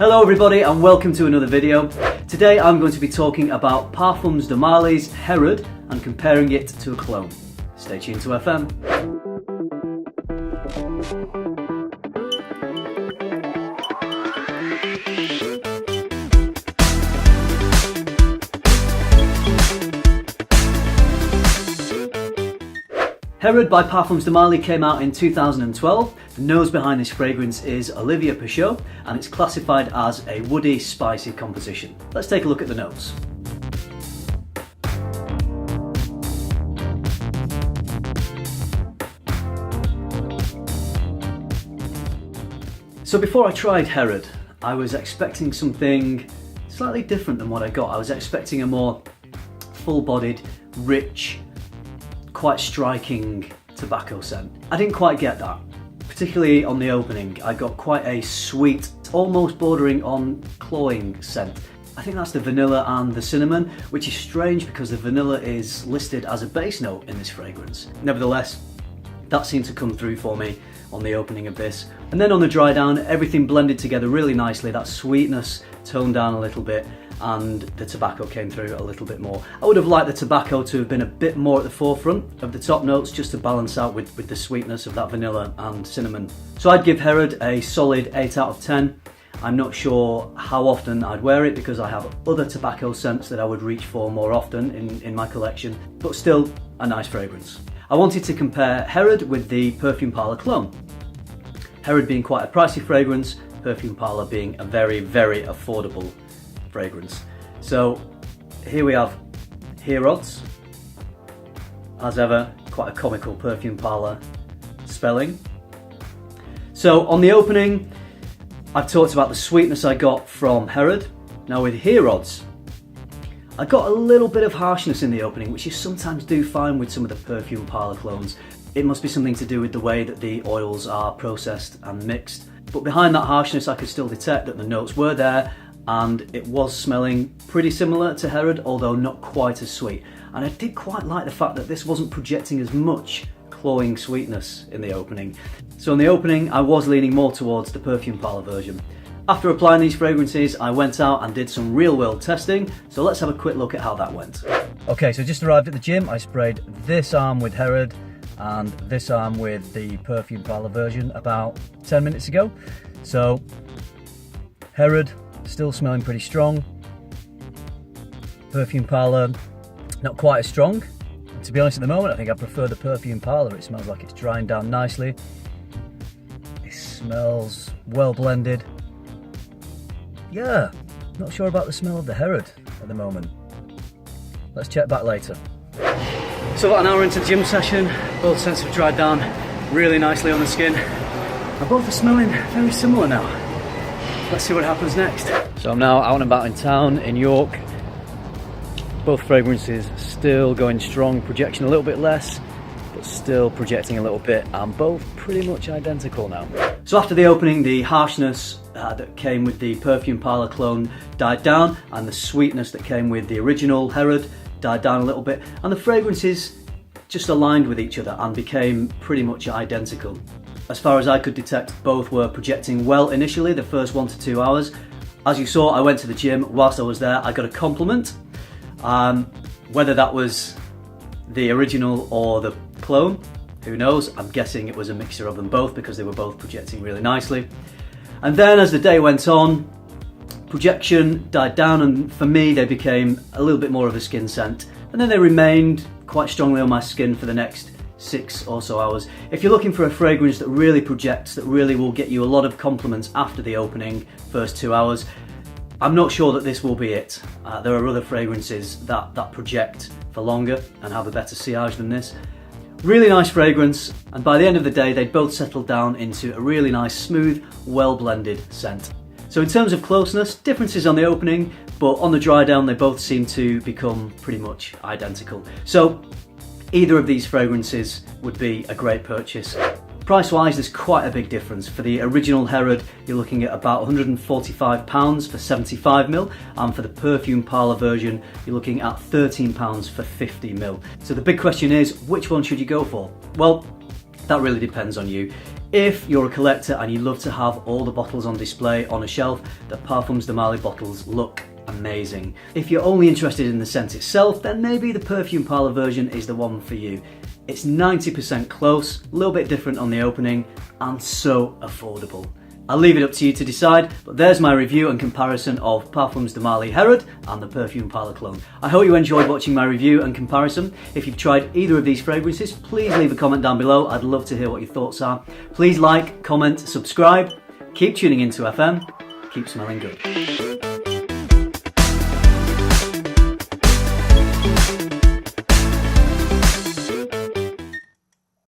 Hello everybody and welcome to another video. Today I'm going to be talking about Parfums de Marly Herod and comparing it to a clone. Stay tuned to FM. Herod by Parfums de Marly came out in 2012. The nose behind this fragrance is Olivier Peuchot and it's classified as a woody, spicy composition. Let's take a look at the nose. So before I tried Herod, I was expecting something slightly different than what I got. I was expecting a more full-bodied, rich, quite striking tobacco scent. I didn't quite get that, particularly on the opening. I got quite a sweet, almost bordering on cloying scent. I think that's the vanilla and the cinnamon, which is strange because the vanilla is listed as a base note in this fragrance. Nevertheless, that seemed to come through for me on the opening of this. And then on the dry down, everything blended together really nicely. That sweetness toned down a little bit and the tobacco came through a little bit more. I would have liked the tobacco to have been a bit more at the forefront of the top notes just to balance out with the sweetness of that vanilla and cinnamon. So I'd give Herod a solid 8 out of 10. I'm not sure how often I'd wear it because I have other tobacco scents that I would reach for more often in my collection, but still a nice fragrance. I wanted to compare Herod with the Perfume Parlour clone. Herod being quite a pricey fragrance, Perfume Parlour being a very, very affordable fragrance. So here we have Herod's, as ever, quite a comical Perfume Parlour spelling. So on the opening, I've talked about the sweetness I got from Herod. Now with Herod's, I got a little bit of harshness in the opening, which you sometimes do find with some of the Perfume Parlour clones. It must be something to do with the way that the oils are processed and mixed. But behind that harshness, I could still detect that the notes were there and it was smelling pretty similar to Herod, although not quite as sweet. And I did quite like the fact that this wasn't projecting as much cloying sweetness in the opening. So in the opening, I was leaning more towards the Perfume Parlour version. After applying these fragrances, I went out and did some real-world testing, so let's have a quick look at how that went. Okay, so just arrived at the gym. I sprayed this arm with Herod and this arm with the Perfume Parlour version about 10 minutes ago. So Herod, still smelling pretty strong. Perfume Parlour, not quite as strong. To be honest, at the moment, I think I prefer the Perfume Parlour. It smells like it's drying down nicely. It smells well blended. Yeah, not sure about the smell of the Herod at the moment. Let's check back later. So about an hour into the gym session, both scents have dried down really nicely on the skin. And both are smelling very similar now. Let's see what happens next. So I'm now out and about in town in York. Both fragrances still going strong, projection a little bit less, but still projecting a little bit, and both pretty much identical now. So after the opening, the harshness that came with the Perfume Parlour clone died down, and the sweetness that came with the original Herod died down a little bit, and the fragrances just aligned with each other and became pretty much identical. As far as I could detect, both were projecting well initially, the first 1 to 2 hours. As you saw, I went to the gym. Whilst I was there, I got a compliment. Whether that was the original or the clone, who knows? I'm guessing it was a mixture of them both because they were both projecting really nicely. And then as the day went on, projection died down, and for me they became a little bit more of a skin scent. And then they remained quite strongly on my skin for the next 6 or so hours. If you're looking for a fragrance that really projects, that really will get you a lot of compliments after the opening first 2 hours, I'm not sure that this will be it. There are other fragrances that project for longer and have a better sillage than this. Really nice fragrance, and by the end of the day they both settled down into a really nice, smooth, well blended scent. So in terms of closeness, differences on the opening, but on the dry down they both seem to become pretty much identical. So either of these fragrances would be a great purchase. Price-wise, there's quite a big difference. For the original Herod, you're looking at about £145 for 75ml, and for the Perfume Parlour version, you're looking at £13 for 50ml. So the big question is, which one should you go for? Well, that really depends on you. If you're a collector and you love to have all the bottles on display on a shelf, the Parfums de Marly bottles look amazing. If you're only interested in the scent itself, then maybe the Perfume Parlour version is the one for you. It's 90% close, a little bit different on the opening, and so affordable. I'll leave it up to you to decide, but there's my review and comparison of Parfums de Marly Herod and the Perfume Parlour cologne. I hope you enjoyed watching my review and comparison. If you've tried either of these fragrances, please leave a comment down below. I'd love to hear what your thoughts are. Please like, comment, subscribe. Keep tuning into FM. Keep smelling good.